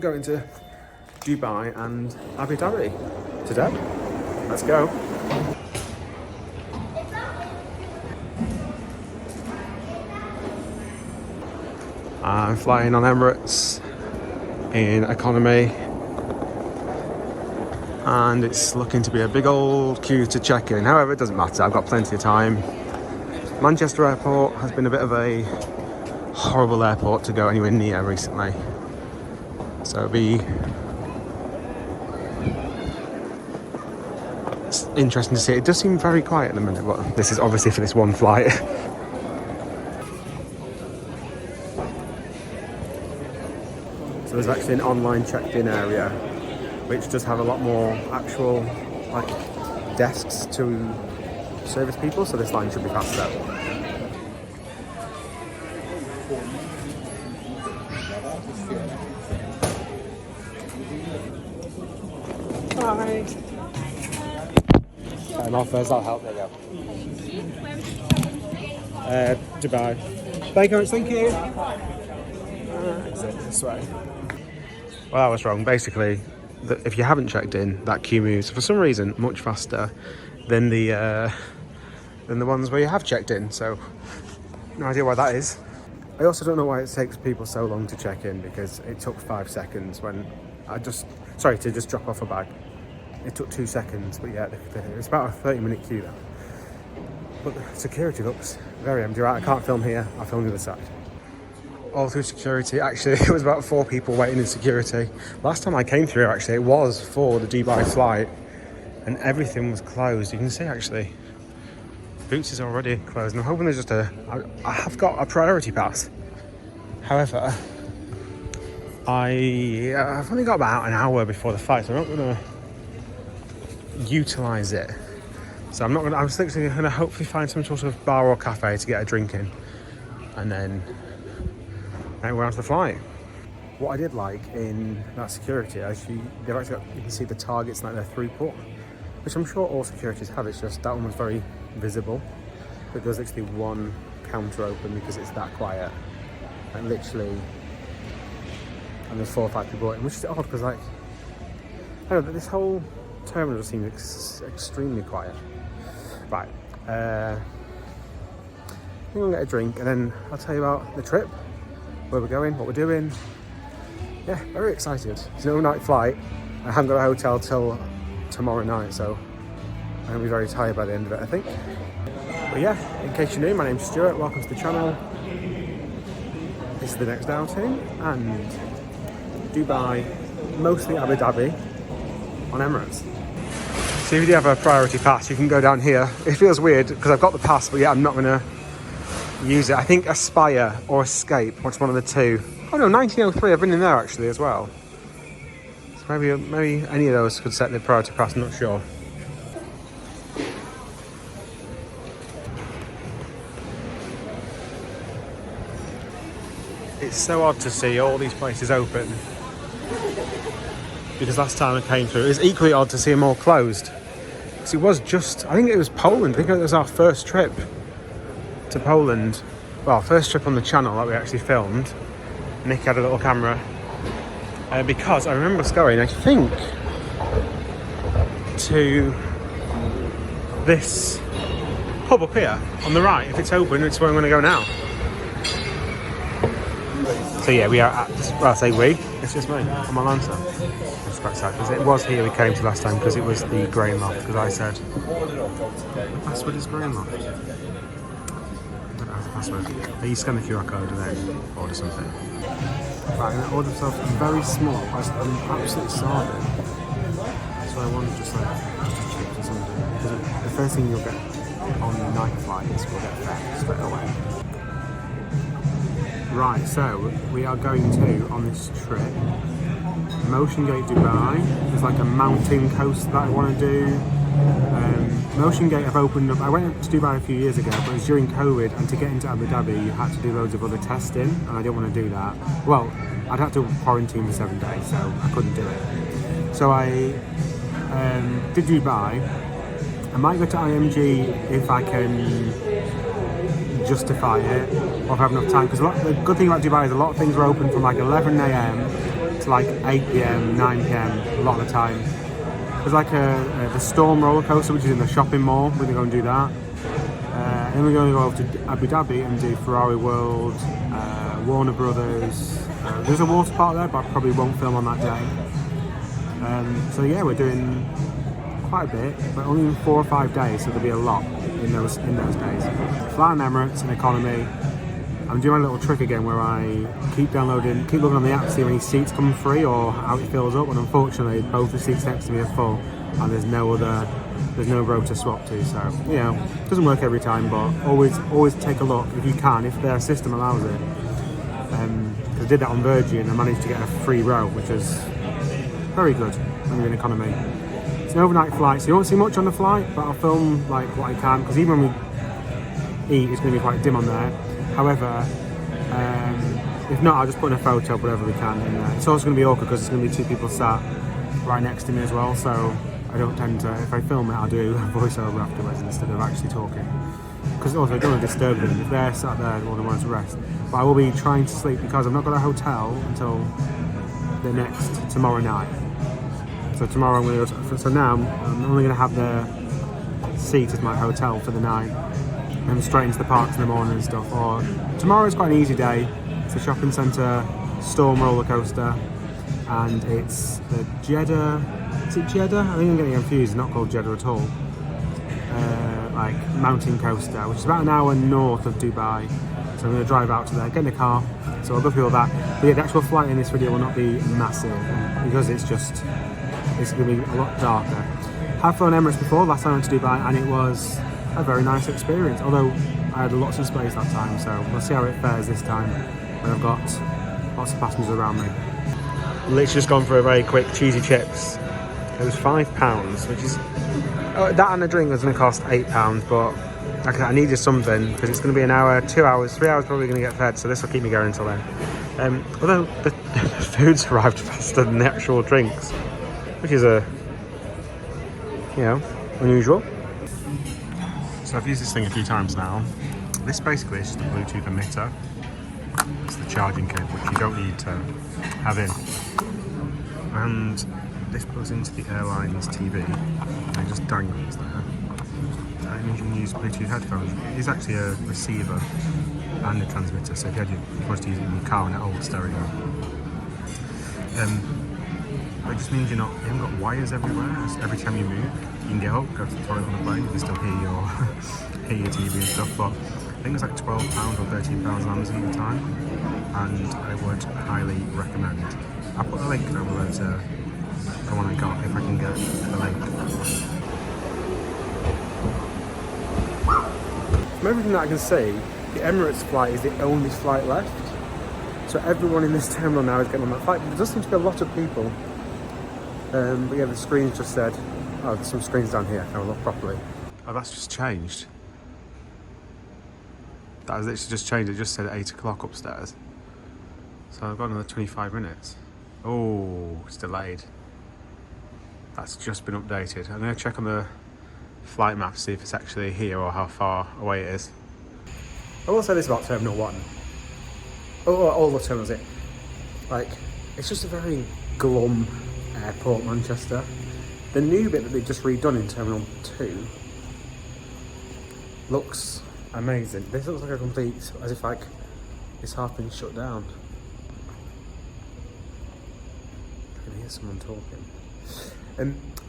going to Dubai and Abu Dhabi today. Let's go. I'm flying on Emirates in economy, and it's looking to be a big old queue to check in. However, it doesn't matter, I've got plenty of time. Manchester Airport has been a bit of a horrible airport to go anywhere near recently, so it'll be interesting to see. It does seem very quiet at the minute, but this is obviously for this one flight. So there's actually an online checked-in area, which does have a lot more actual desks to service people, so this line should be faster. Hi. I'm off first, I'll help. There you go. Dubai. Thank you very much, thank you. Exit this way. Well, I was wrong. Basically, if you haven't checked in, that queue moves for some reason much faster than the ones where you have checked in. So, no idea why that is. I also don't know why it takes people so long to check in, because it took 5 seconds when to just drop off a bag. It took 2 seconds, but yeah, it's about a 30-minute queue though. But the security looks very empty. Right, I can't film here. I'll film the other side. All through security, actually, it was about 4 people waiting in security. Last time I came through, actually, it was for the Dubai flight, and everything was closed. You can see, actually, Boots is already closed. And I'm hoping there's just I have got a priority pass. However, I've only got about an hour before the flight, so I'm not going to utilise it. So I'm was literally going to hopefully find some sort of bar or cafe to get a drink in, and then we're on to the flight. What I did like in that security, actually, they've actually got, you can see the targets like their throughput, which I'm sure all securities have. It's just that one was very visible. But there's literally one counter open because it's that quiet, and there's 4 or 5 people in, which is odd because I don't know, this whole terminal just seems extremely quiet. Right, I'm gonna get a drink and then I'll tell you about the trip, where we're going, what we're doing. Yeah, very excited. It's an overnight flight. I haven't got a hotel till tomorrow night, so I'm gonna be very tired by the end of it, I think. But yeah, in case you're new, my name's Stuart. Welcome to the channel. This is the next outing, and Dubai, mostly Abu Dhabi, on Emirates. So if you have a priority pass, you can go down here. It feels weird because I've got the pass, but yeah, I'm not gonna use it. I think Aspire or Escape, what's one of the two. Oh no, 1903, I've been in there actually as well. So maybe any of those could set the priority pass, I'm not sure. It's so odd to see all these places open, because last time I came through, it was equally odd to see them all closed. Because it was just, I think it was Poland. I think it was our first trip to Poland. Well, first trip on the channel that we actually filmed. Nick had a little camera. Because I remember us going, I think, to this pub up here on the right. If it's open, it's where I'm going to go now. So yeah, we are at, well, I say we, it's just me, on my lantern. It's quite sad, because it was here we came to last time, because it was the grain loft, because I said, the password is grain loft. I don't have the password. You scan the QR code and then order something. Right, I'm going to order myself a very small, I'm absolutely starving. So I wanted just a chips or something. Because the first thing you'll get on the night flight is we'll get fed straight away. Right, so we are going to, on this trip, Motion Gate Dubai. There's like a mountain coast that I want to do. Motion Gate have opened up, I went to Dubai a few years ago, but it was during COVID, and to get into Abu Dhabi you had to do loads of other testing, and I didn't want to do that. Well, I'd have to quarantine for 7 days, so I couldn't do it. So I did Dubai. I might go to IMG if I can justify it, or if I have enough time, because the good thing about Dubai is a lot of things are open from like 11 AM to like 8 p.m, 9 p.m. a lot of the time. There's like the Storm roller coaster, which is in the shopping mall. We're gonna go and do that. And then we're going to go over to Abu Dhabi and do Ferrari World, Warner Brothers. There's a water park there, but I probably won't film on that day. So yeah, we're doing quite a bit, but only in 4 or 5 days, so there'll be a lot in those days. Fly on Emirates and economy. I'm doing my little trick again where I keep looking on the app to see if any seats come free or how it fills up, and unfortunately both the seats next to me are full and there's no row to swap to, so you know, it doesn't work every time, but always take a look if you can, if their system allows it. Because I did that on Virgin and I managed to get a free row, which is very good when you're in economy. It's an overnight flight, so you won't see much on the flight, but I'll film like what I can, because even when we eat, it's going to be quite dim on there. However, if not, I'll just put in a photo of whatever we can. And it's also going to be awkward because there's going to be 2 people sat right next to me as well, so I don't tend to, if I film it, I'll do a voiceover afterwards instead of actually talking. Because also I don't want to disturb them. If they're sat there, I want to rest. But I will be trying to sleep because I've not got a hotel until tomorrow night. So tomorrow I'm going to go, so now I'm only going to have the seat as my hotel for the night. And straight into the parks in the morning and stuff. Or tomorrow's quite an easy day. It's a shopping centre, Storm roller coaster, and it's the Jeddah. Is it Jeddah? I think I'm getting confused. It's not called Jeddah at all. Like mountain coaster, which is about an hour north of Dubai. So I'm going to drive out to there, get in the car. So I'll go through all that. But yeah, the actual flight in this video will not be massive because it's going to be a lot darker. I've flown Emirates before. Last time I went to Dubai, and it was a very nice experience, although I had lots of space that time, so we'll see how it fares this time when I've got lots of passengers around me. Literally just gone for a very quick cheesy chips. It was £5, which is that and a drink was going to cost £8, but I needed something because it's going to be an hour, 2 hours, 3 hours probably going to get fed, so this will keep me going until then. Although the food's arrived faster than the actual drinks, which is unusual. So I've used this thing a few times now. This basically is just a Bluetooth emitter. It's the charging cable, which you don't need to have in. And this plugs into the airline's TV and it just dangles there. That means you can use Bluetooth headphones. It is actually a receiver and a transmitter, so if you wanted to use it in your car and it holds stereo. It just means you haven't got wires everywhere. So every time you move, you can get up, go to the toilet on the plane, you can still hear your TV and stuff. But I think it's like £12 or £13 on Amazon at the time, and I would highly recommend. I'll put a link down below to the one I got if I can get the link. From everything that I can see, the Emirates flight is the only flight left. So everyone in this terminal now is getting on that flight. But there does seem to be a lot of people. But yeah, the screen just said, oh, there's some screens down here. I'll look properly. Oh, that's just changed. That has literally just changed. It just said 8 o'clock upstairs. So I've got another 25 minutes. Oh, it's delayed. That's just been updated. I'm going to check on the flight map to see if it's actually here or how far away it is. I will say this about Terminal 1. All the terminals here. Like, it's just a very glum airport, Manchester. The new bit that they've just redone in Terminal 2 looks amazing. This looks like a complete, as if like it's half been shut down. I can hear someone talking.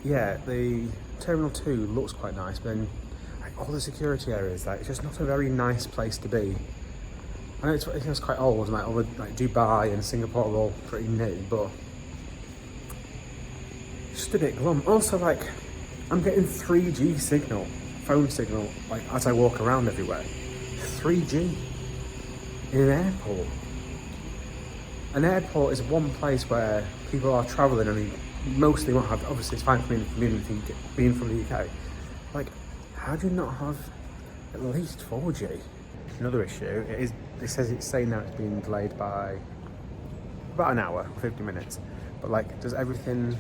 Yeah, the Terminal 2 looks quite nice, but then like, all the security areas, like, it's just not a very nice place to be. I know it's quite old, and like Dubai and Singapore are all pretty new, but just a bit glum. Also, like, I'm getting 3G signal, phone signal, like as I walk around everywhere. 3G in an airport. An airport is one place where people are travelling and they mostly won't have. Obviously, it's fine for being from the UK. Like, how do you not have at least 4G? Another issue. It says it's saying now it's being delayed by about an hour, 50 minutes. But like, does everything?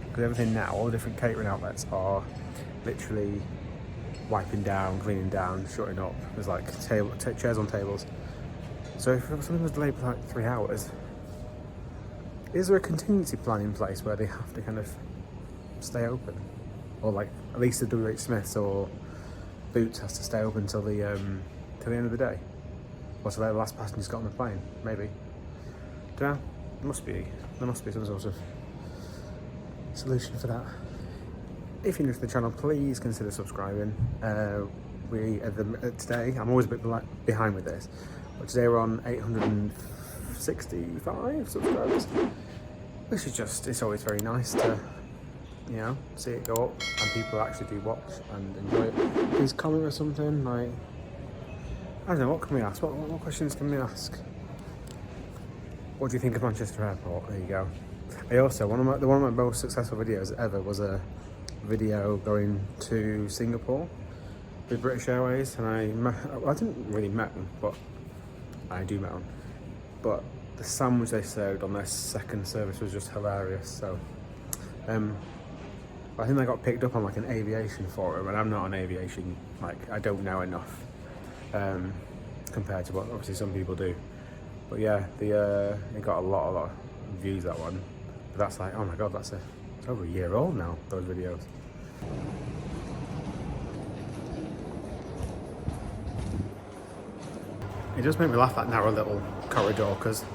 Because everything now, all the different catering outlets are literally wiping down, cleaning down, shutting up. There's like chairs on tables. So if something was delayed for like 3 hours, Is there a contingency plan in place where they have to kind of stay open? Or like, at least the WH Smiths or Boots has to stay open till the end of the day? Or till the last passenger's got on the plane, maybe. Don't know. There must be some sort of solution for that. If you're new to the channel, please consider subscribing. Today, I'm always a bit behind with this, but today we're on 865 subscribers, which is just, it's always very nice to, you know, see it go up and people actually do watch and enjoy it. Please comment or something, like, I don't know, what can we ask? What questions can we ask? What do you think of Manchester Airport? There you go. I also, one of my most successful videos ever was a video going to Singapore with British Airways, and I didn't really met them, but I do met them. But the sandwich they served on their second service was just hilarious. So I think they got picked up on like an aviation forum, and I'm not an aviation, like I don't know enough compared to what obviously some people do. But yeah, they got a lot of views, that one. But that's like, oh my god, it's over a year old now, those videos. It does make me laugh, that narrow little corridor, because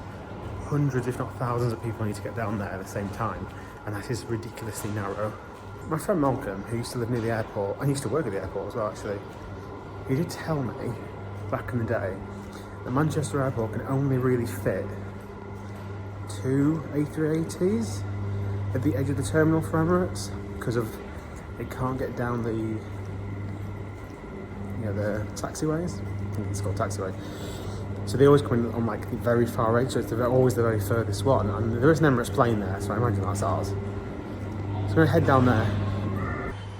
hundreds if not thousands of people need to get down there at the same time, and that is ridiculously narrow. My friend Malcolm, who used to live near the airport, and used to work at the airport as well actually, he did tell me back in the day that Manchester Airport can only really fit 2 A380s at the edge of the terminal for Emirates, because of it can't get down the taxiways. I think it's called taxiway. So they always come in on like the very far edge, so it's always the very furthest one. And there is an Emirates plane there, so I imagine that's ours. So I'm gonna head down there.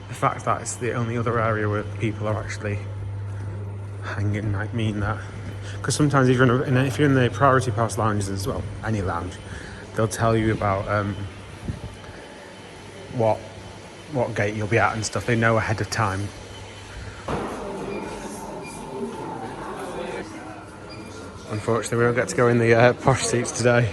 The fact that it's the only other area where people are actually hanging might mean that. Because sometimes if you're in the priority pass lounges as well, any lounge, they'll tell you about what gate you'll be at and stuff. They know ahead of time. Unfortunately, we don't get to go in the posh seats today.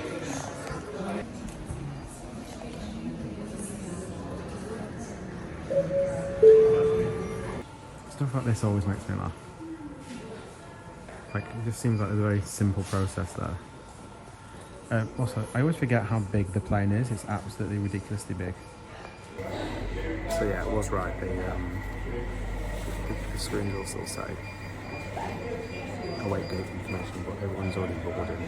Stuff like this always makes me laugh. Like, it just seems like there's a very simple process there. Also, I always forget how big the plane is. It's absolutely ridiculously big. So yeah, it was right. The screens will still say await gate information, but everyone's already boarded in.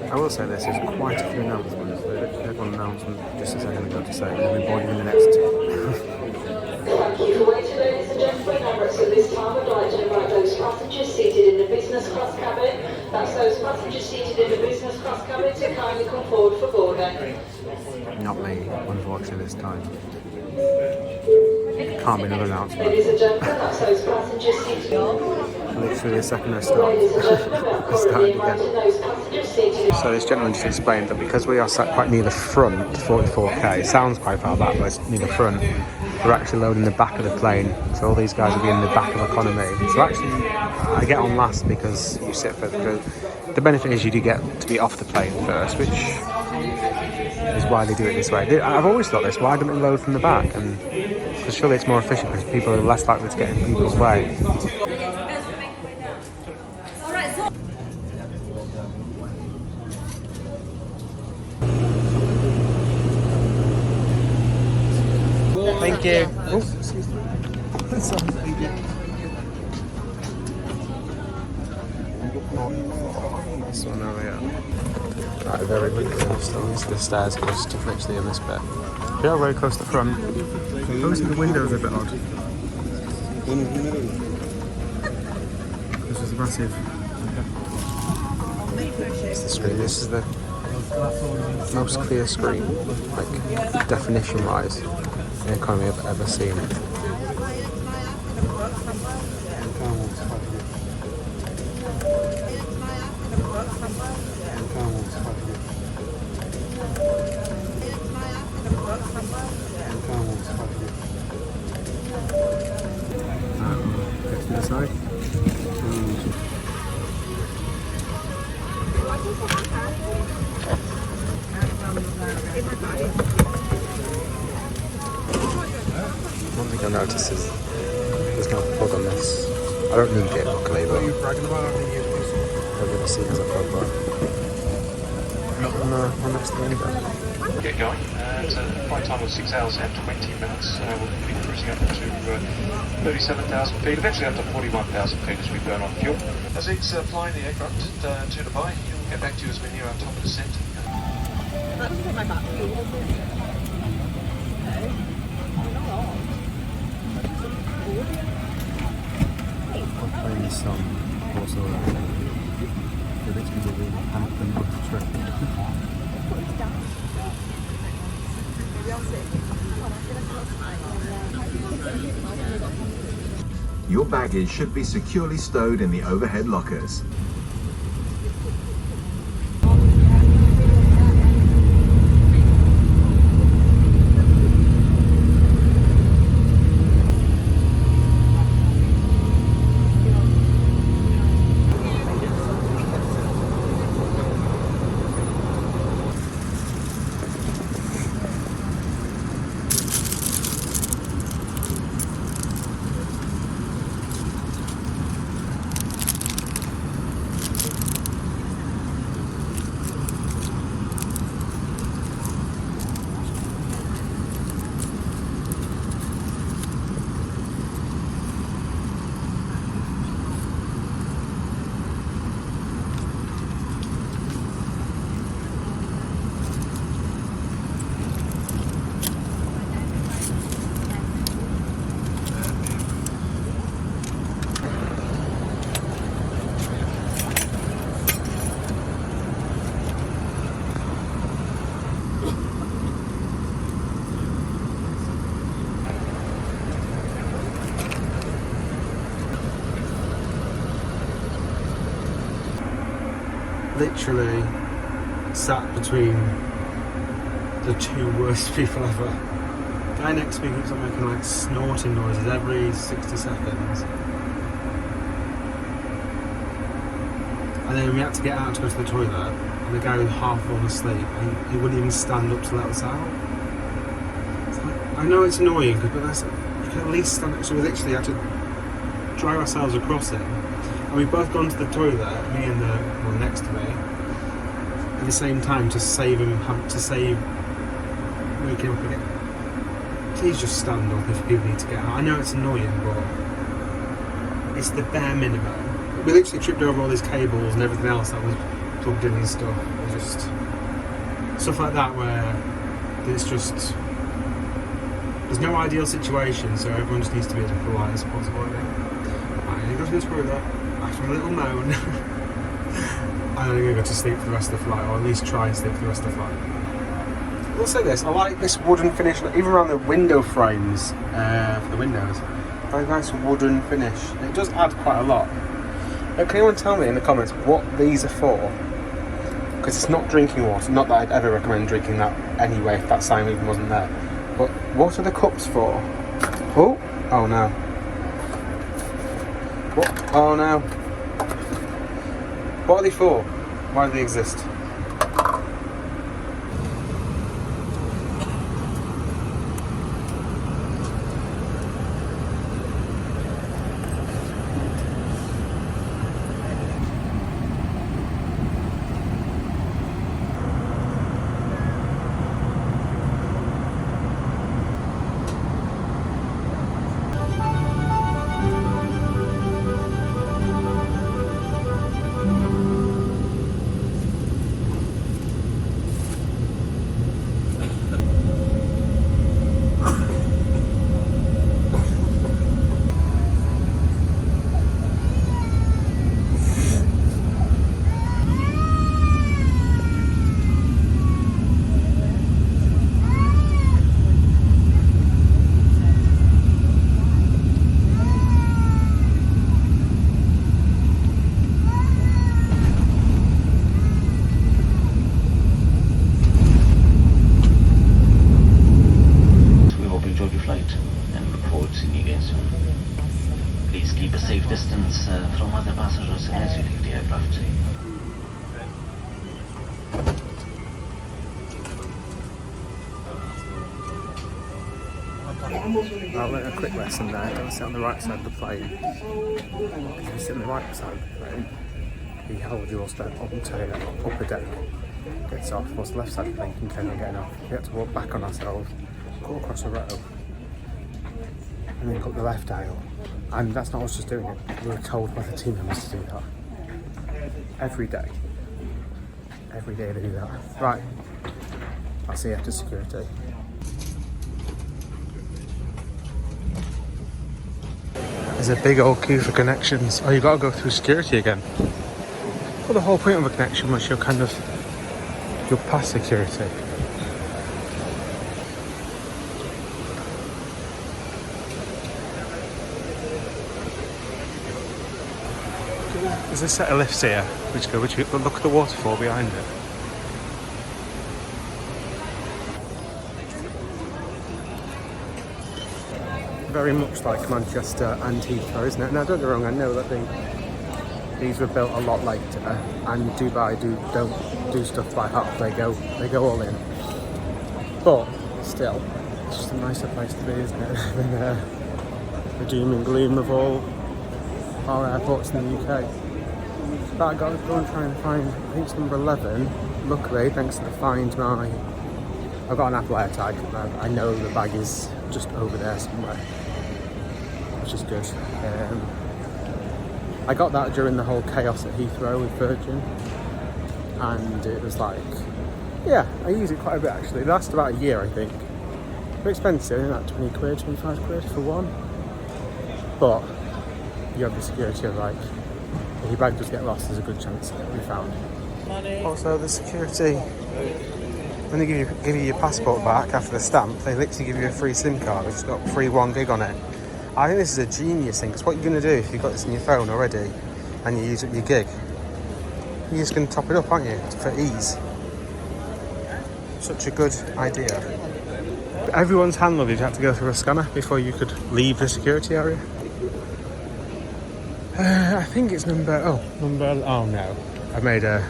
I will say this, there's quite a few announcements. They had one announcement just a second ago to say we'll be boarding in the next two. Thank you for waiting, ladies and gentlemen. Emirates at this time would like to invite those passengers seated in the business class cabin. That's those passengers seated in the business class cabin to kindly come forward for boarding. Not me, unfortunately, this time. Can't be another announcement. Ladies and gentlemen, that's those passengers seated on. Literally a second I start. So this gentleman just explained that because we are sat quite near the front, 44K, it sounds quite far back, but it's near the front, we're actually loading the back of the plane, so all these guys will be in the back of economy. So actually, I get on last because you sit first, because the benefit is you do get to be off the plane first, which is why they do it this way. I've always thought this, why don't they load from the back? And because surely it's more efficient because people are less likely to get in people's way. Thank you. Oh, excuse me. This one over here. Right, very quickly, still into the stairs because stuff literally in this bit. We are very close to the front. Obviously the windows are a bit odd. This is massive. It's the screen. This is the most clear screen, like definition wise, in economy I've ever seen. Get to the side. you'll notice there's no plug on this. I don't need it, luckily, but you're going to see as a plug, but not on next window. Get going. It's a flight time of 6 hours and 20 minutes. We'll be cruising up to 37,000 feet, eventually up to 41,000 feet as we burn on fuel. As it's flying the aircraft to Dubai, we'll get back to you as we're near our top of descent. Playing this song also the rich people will anthem of the trip. Your baggage should be securely stowed in the overhead lockers. Literally sat between the two worst people ever. The guy next to me keeps on making like snorting noises every 60 seconds. And then we had to get out to go to the toilet, and the guy was half fallen asleep, and he wouldn't even stand up to let us out. It's like, I know it's annoying, but that's, you can at least stand up. So we literally had to drag ourselves across it. And we've both gone to the toilet, me and the one next to me, at the same time to save him, waking up again. Please just stand up if people need to get out. I know it's annoying, but it's the bare minimum. We literally tripped over all these cables and everything else that was plugged in and stuff. It's just stuff like that where it's just, there's no ideal situation, so everyone just needs to be as polite as possible, I think. Right, I'm going to go through that. After a little moan, I'm going to go to sleep for the rest of the flight, or at least try and sleep for the rest of the flight. I'll say this, I like this wooden finish, even around the window frames for the windows. Very nice wooden finish. It does add quite a lot. But can anyone tell me in the comments what these are for? Because it's not drinking water. Not that I'd ever recommend drinking that anyway, if that sign even wasn't there. But what are the cups for? Oh no. What? Oh no. What are they for? Why do they exist? from other passengers as you leave the aircraft. I'll learn a quick lesson there. Don't sit on the right side of the plane. If you sit on the right side of the plane, you hold your step onto the upper deck. Gets off, whilst the left side of the plane can carry on getting off. We had to walk back on ourselves, go across the row, and then cut the left aisle. And that's not us just doing it. We were told by the team members to do that. Every day. Every day they do that. Right. I'll see you after security. There's a big old queue for connections. Oh, you got to go through security again. Well, the whole point of a connection was you'll pass security. There's a set of lifts here, which look at the waterfall behind it. Very much like Manchester and Heathrow, isn't it? Now, don't get me wrong, I know that these were built a lot later, and Dubai don't do stuff by half. They go all in. But still, it's just a nicer place to be, isn't it? Than the doom and gloom of all our airports in the UK. But I got to go and try and find, I think it's number 11. Luckily, thanks to the find, I've got an Apple AirTag. I know the bag is just over there somewhere, which is good. I got that during the whole chaos at Heathrow with Virgin, and it was like, yeah, I use it quite a bit actually. It lasted about a year, I think. Very expensive, like 20 quid, 25 quid for one. But you have the security of like, if your bag does get lost, there's a good chance it'll be found. Also, the security, when they give you your passport back after the stamp, they literally give you a free SIM card. It's got free 1 gig on it. I think this is a genius thing, because what you're going to do if you've got this in your phone already and you use up your gig, you're just going to top it up, aren't you, for ease. Such a good idea. But everyone's hand luggage had to go through a scanner before you could leave the security area. I think it's oh no, I made a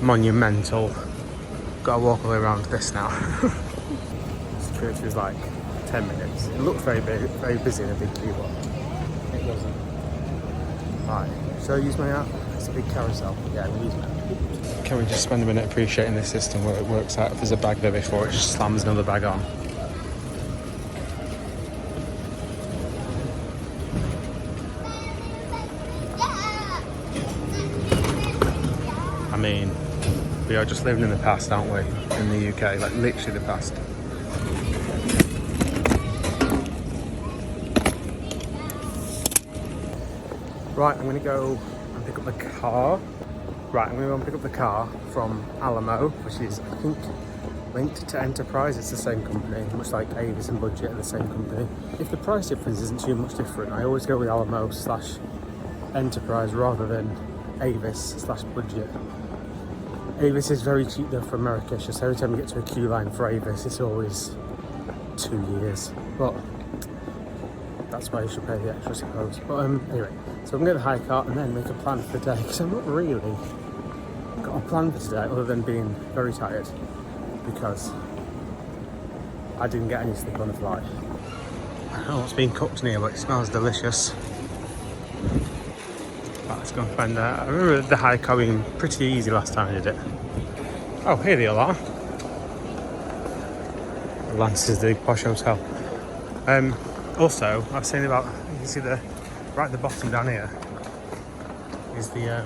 monumental, gotta walk all the way around this now. Security was like 10 minutes. It looked very busy in a big queue, but it wasn't. Right, so I use my app. It's a big carousel. Yeah, I'm using it. Can we just spend a minute appreciating this system where it works out if there's a bag there before it just slams another bag on? I mean, we are just living in the past, aren't we? In the UK, like literally the past. Right, I'm going to go and pick up the car. Right, I'm going to go and pick up the car from Alamo, which is, I think, linked to Enterprise. It's the same company, much like Avis and Budget are the same company. If the price difference isn't too much different, I always go with Alamo/Enterprise rather than Avis/Budget. Avis is very cheap though for America. It's just every time you get to a queue line for Avis, it's always 2 years. But that's why you should pay the extra, I suppose. But anyway, so I'm going to get the hire car and then make a plan for the day, because I'm not really got a plan for today other than being very tired because I didn't get any sleep on the flight. I don't know what's being cooked in here, but it smells delicious. Right, let's go and find out. I remember the hire car being pretty easy last time I did it. Oh, here they all are. Lance's the posh hotel. Also, I've seen about, you can see right at the bottom down here is the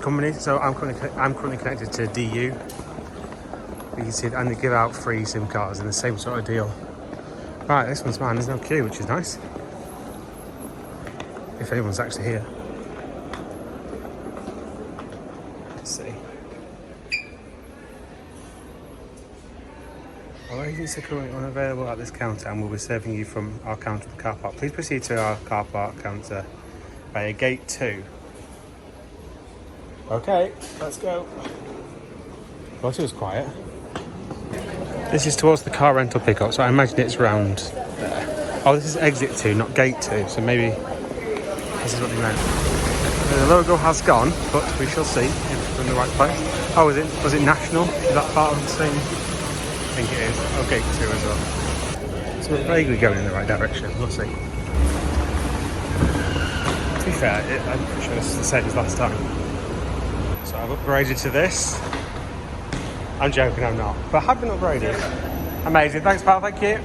company. So I'm currently connected to DU. You can see it, and they give out free SIM cards in the same sort of deal. Right, this one's mine. There's no queue, which is nice. If anyone's actually here. Let's see. All agents are currently unavailable at this counter and will be serving you from our counter at the car park. Please proceed to our car park counter via gate 2. Okay, let's go. Thought it was quiet. This is towards the car rental pickup, so I imagine it's round there. Oh, this is exit 2, not gate 2, so maybe this is what they meant. The logo has gone, but we shall see if we're in the right place. Oh, was it National? Is that part of the thing? I think it is. Oh, Gate 2 as well. So we're vaguely going in the right direction. We'll see. To be fair, I'm pretty sure it's the same as last time. So I've upgraded to this. I'm joking, I'm not. But I have been upgraded. Amazing. Thanks, pal. Thank you.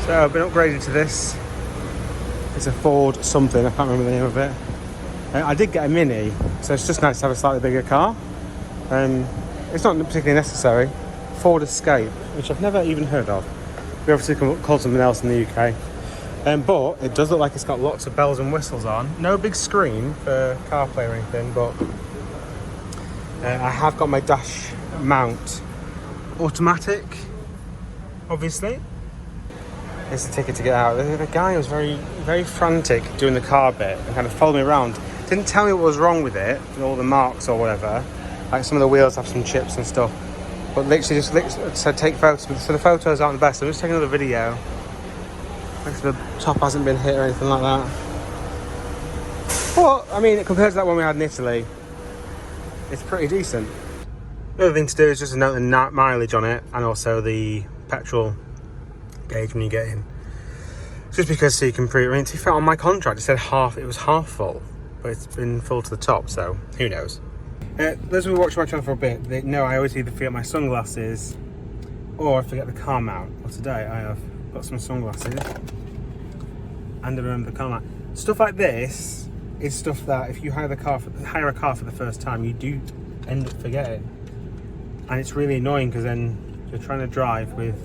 So I've been upgraded to this. It's a Ford something. I can't remember the name of it. I did get a Mini, so it's just nice to have a slightly bigger car. It's not particularly necessary. Ford Escape, which I've never even heard of. We obviously call something else in the UK. But it does look like it's got lots of bells and whistles on. No big screen for CarPlay or anything, but I have got my dash mount automatic, obviously. It's the ticket to get out. The guy was very, very frantic doing the car bit and kind of followed me around. Didn't tell me what was wrong with it, all the marks or whatever. Like some of the wheels have some chips and stuff. But literally just said take photos. So the photos aren't the best. I'm just taking another video. Make sure the top hasn't been hit or anything like that. But, I mean, compared to that one we had in Italy, it's pretty decent. The other thing to do is just to note the mileage on it and also the petrol gauge when you get in. Just because so you can I mean, to be fair, on my contract it said it was half full, but it's been full to the top, so who knows. Those who watch my channel for a bit, they know I always either forget my sunglasses or I forget the car mount. Well, today I have got some sunglasses and I remember the car mount. Stuff like this is stuff that if you hire a car for the first time, you do end up forgetting, and it's really annoying because then you're trying to drive with.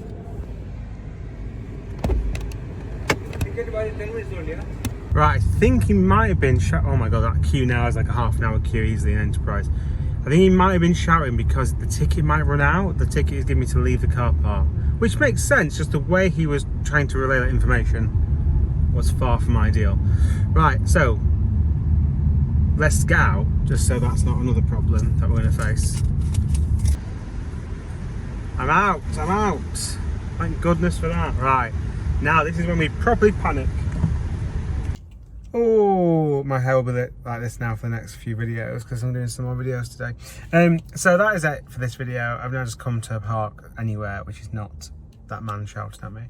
Right, I think he might have been oh my god, that queue now is like a half an hour queue easily in Enterprise. I think he might have been shouting because the ticket might run out. The ticket is giving me to leave the car park, which makes sense, just the way he was trying to relay that information was far from ideal. Right, so let's get out, just so that's not another problem that we're going to face. I'm out. Thank goodness for that. Right, now this is when we properly panic. Oh, my hair will be lit like this now for the next few videos because I'm doing some more videos today. So that is it for this video. I've now just come to a park anywhere, which is not that man shouting at me.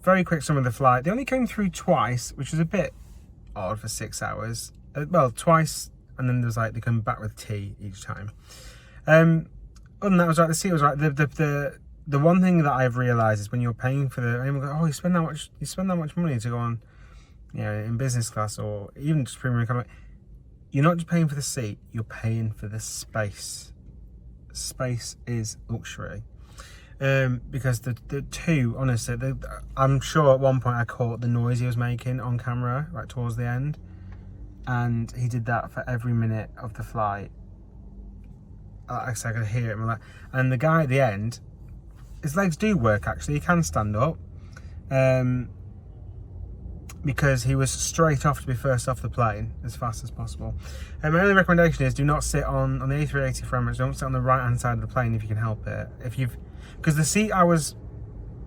Very quick summary of the flight. They only came through twice, which was a bit odd for 6 hours. Well, twice, and then there's like they come back with tea each time. Other than that, was right. The seat was right. The one thing that I've realised is when you're paying for anyone go, oh, you spend that much money to go on, you know, in business class or even just premium economy. You're not just paying for the seat, you're paying for the space. Space is luxury. Because the two, honestly, I'm sure at one point I caught the noise he was making on camera, right towards the end. And he did that for every minute of the flight. I could hear it. And the guy at the end, his legs do work actually, he can stand up. Because he was straight off to be first off the plane as fast as possible. My only recommendation is do not sit on the A380 for Emirates, don't sit on the right hand side of the plane if you can help it. Because the seat I was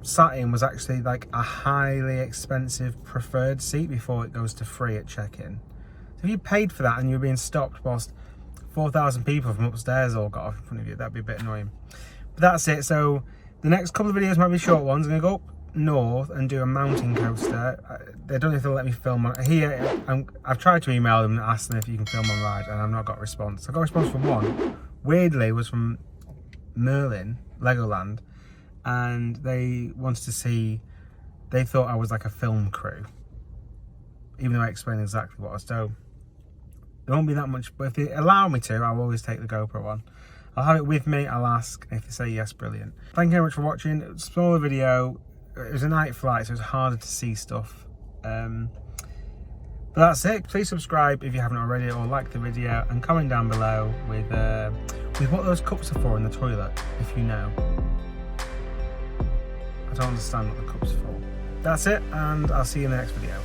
sat in was actually like a highly expensive preferred seat before it goes to free at check-in. So if you paid for that and you were being stopped whilst 4,000 people from upstairs all got off in front of you, that'd be a bit annoying. But that's it. So the next couple of videos might be short ones. I'm going to go up north and do a mountain coaster. They don't know if they'll let me film on here. I've tried to email them and ask them if you can film on ride, and I've not got a response. I got a response from one. Weirdly, was from Merlin, Legoland, and they wanted to see. They thought I was like a film crew, even though I explained exactly what I was doing. There won't be that much, but if they allow me to, I'll always take the GoPro on. I'll have it with me, I'll ask, if they say yes, brilliant. Thank you very much for watching. It was a smaller video. It was a night flight, so it was harder to see stuff. But that's it. Please subscribe if you haven't already, or like the video, and comment down below with what those cups are for in the toilet, if you know. I don't understand what the cups are for. That's it, and I'll see you in the next video.